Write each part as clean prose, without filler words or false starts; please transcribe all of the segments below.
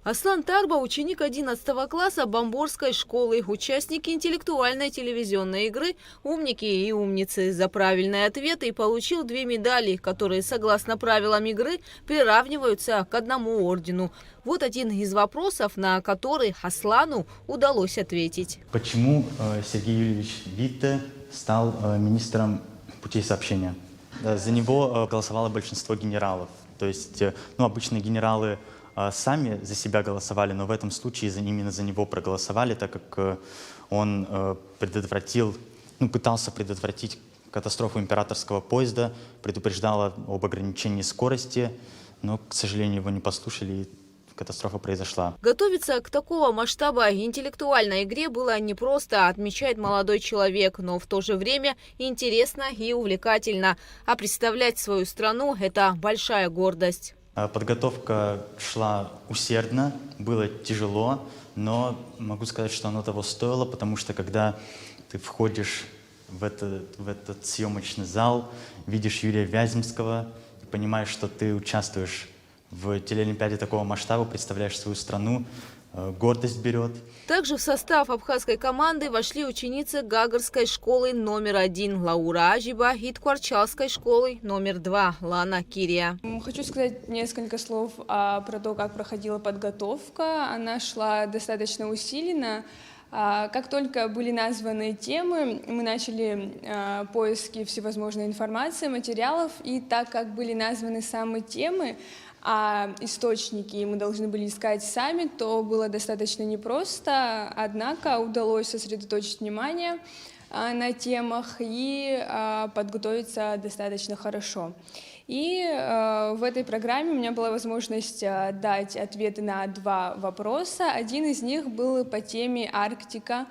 Аслан Тарба – ученик 11 класса Бамборской школы, участники интеллектуальной телевизионной игры «Умники и умницы». За правильные ответы получил 2 медали, которые, согласно правилам игры, приравниваются к одному ордену. Вот один из вопросов, на который Аслану удалось ответить. Почему Сергей Юрьевич Витте стал министром путей сообщения? За него голосовало большинство генералов. То есть, обычно генералы сами за себя голосовали, но в этом случае именно за него проголосовали, так как он пытался предотвратить катастрофу императорского поезда, предупреждал об ограничении скорости, но, к сожалению, его не послушали, и катастрофа произошла. Готовиться к такого масштаба интеллектуальной игре было непросто, отмечает молодой человек, но в то же время интересно и увлекательно. А представлять свою страну – это большая гордость. Подготовка шла усердно, было тяжело, но могу сказать, что оно того стоило, потому что когда ты входишь в этот съемочный зал, видишь Юрия Вяземского, понимаешь, что ты участвуешь в телеолимпиаде такого масштаба, представляешь свою страну, гордость берет. Также в состав абхазской команды вошли ученицы Гагарской школы номер 1 Лаура Ажиба и Ткварчалской школы номер 2 Лана Кирия. Хочу сказать несколько слов про то, как проходила подготовка. Она шла достаточно усиленно. Как только были названы темы, мы начали поиски всевозможной информации, материалов, и так как были названы самые темы, а источники мы должны были искать сами, то было достаточно непросто, однако удалось сосредоточить внимание на темах и подготовиться достаточно хорошо. И в этой программе у меня была возможность дать ответы на 2 вопроса. Один из них был по теме Арктика.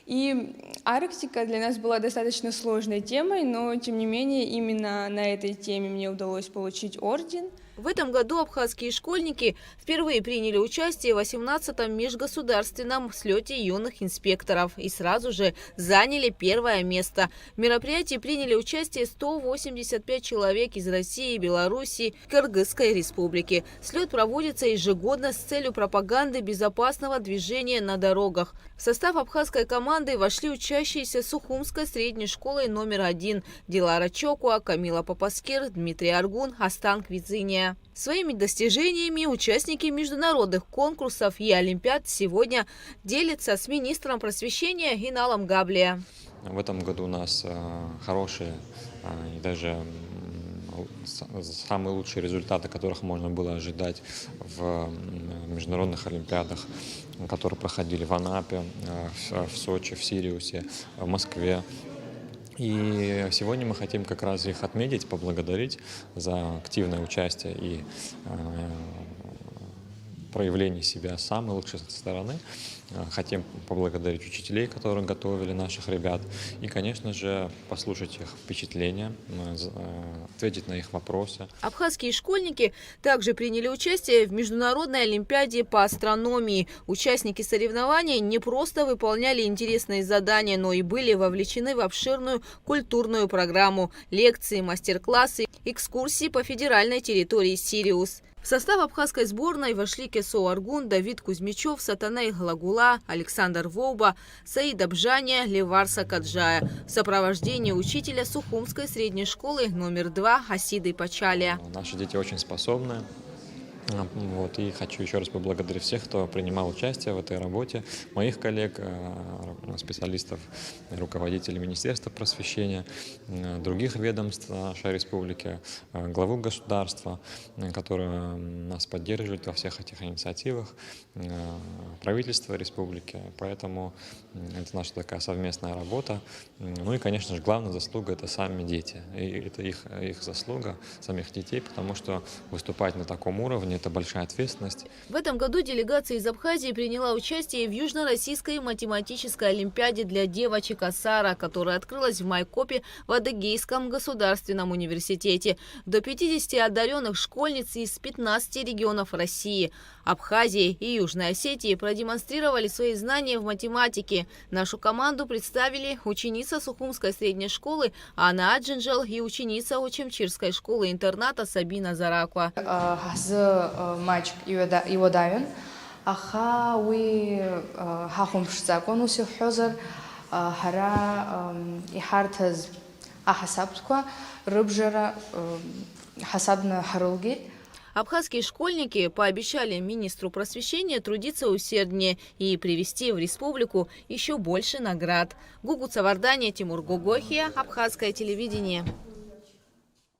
И Арктика для нас была достаточно сложной темой, но тем не менее именно на этой теме мне удалось получить орден. В этом году абхазские школьники впервые приняли участие в 18-м межгосударственном слете юных инспекторов и сразу же заняли 1-е место. В мероприятии приняли участие 185 человек из России, Белоруссии, Кыргызской республики. Слет проводится ежегодно с целью пропаганды безопасного движения на дорогах. В состав абхазской команды вошли учащиеся Сухумской средней школы номер 1 Дилара Чокуа, Камила Папаскер, Дмитрий Аргун, Астан Квидзиния. Своими достижениями участники международных конкурсов и олимпиад сегодня делятся с министром просвещения Иналом Габлия. В этом году у нас хорошие и даже самые лучшие результаты, которых можно было ожидать в международных олимпиадах, которые проходили в Анапе, в Сочи, в Сириусе, в Москве. И сегодня мы хотим как раз их отметить, поблагодарить за активное участие и проявление себя с самой лучшей стороны. Хотим поблагодарить учителей, которые готовили наших ребят. И, конечно же, послушать их впечатления, ответить на их вопросы. Абхазские школьники также приняли участие в международной олимпиаде по астрономии. Участники соревнований не просто выполняли интересные задания, но и были вовлечены в обширную культурную программу, лекции, мастер-классы, экскурсии по федеральной территории Сириус. В состав абхазской сборной вошли Кесо Аргун, Давид Кузьмичев, Сатаней Глагула, Александр Воуба, Саид Абжания, Леварса Каджая в сопровождении учителя Сухумской средней школы номер 2 Хасиды Пачалия. Наши дети очень способны. И хочу еще раз поблагодарить всех, кто принимал участие в этой работе, моих коллег, специалистов, руководителей Министерства просвещения, других ведомств нашей республики, главу государства, которые нас поддерживают во всех этих инициативах, правительство республики. Поэтому это наша такая совместная работа. Ну и, конечно же, главная заслуга – это сами дети. И это их заслуга, самих детей, потому что выступать на таком уровне – это большая ответственность. В этом году делегация из Абхазии приняла участие в Южно-Российской математической олимпиаде для девочек Асара, которая открылась в Майкопе в Адыгейском государственном университете. До 50 одаренных школьниц из 15 регионов России, Абхазии и Южной Осетии продемонстрировали свои знания в математике. Нашу команду представили ученица Сухумской средней школы Анна Аджинджел и ученица Очемчирской школы-интерната Сабина Зараква. Maciek Iłodajon, Аха уи ҳахумшзакәын ус иҳәозар, ҳара иҳарҭаз аҳасабтқәа рыбжара ҳасабны ҳрылгеит. Абхазские школьники пообещали министру просвещения трудиться усерднее и привезти в республику еще больше наград. Гугу Цавардания, Тимур Гогохия, Абхазское телевидение.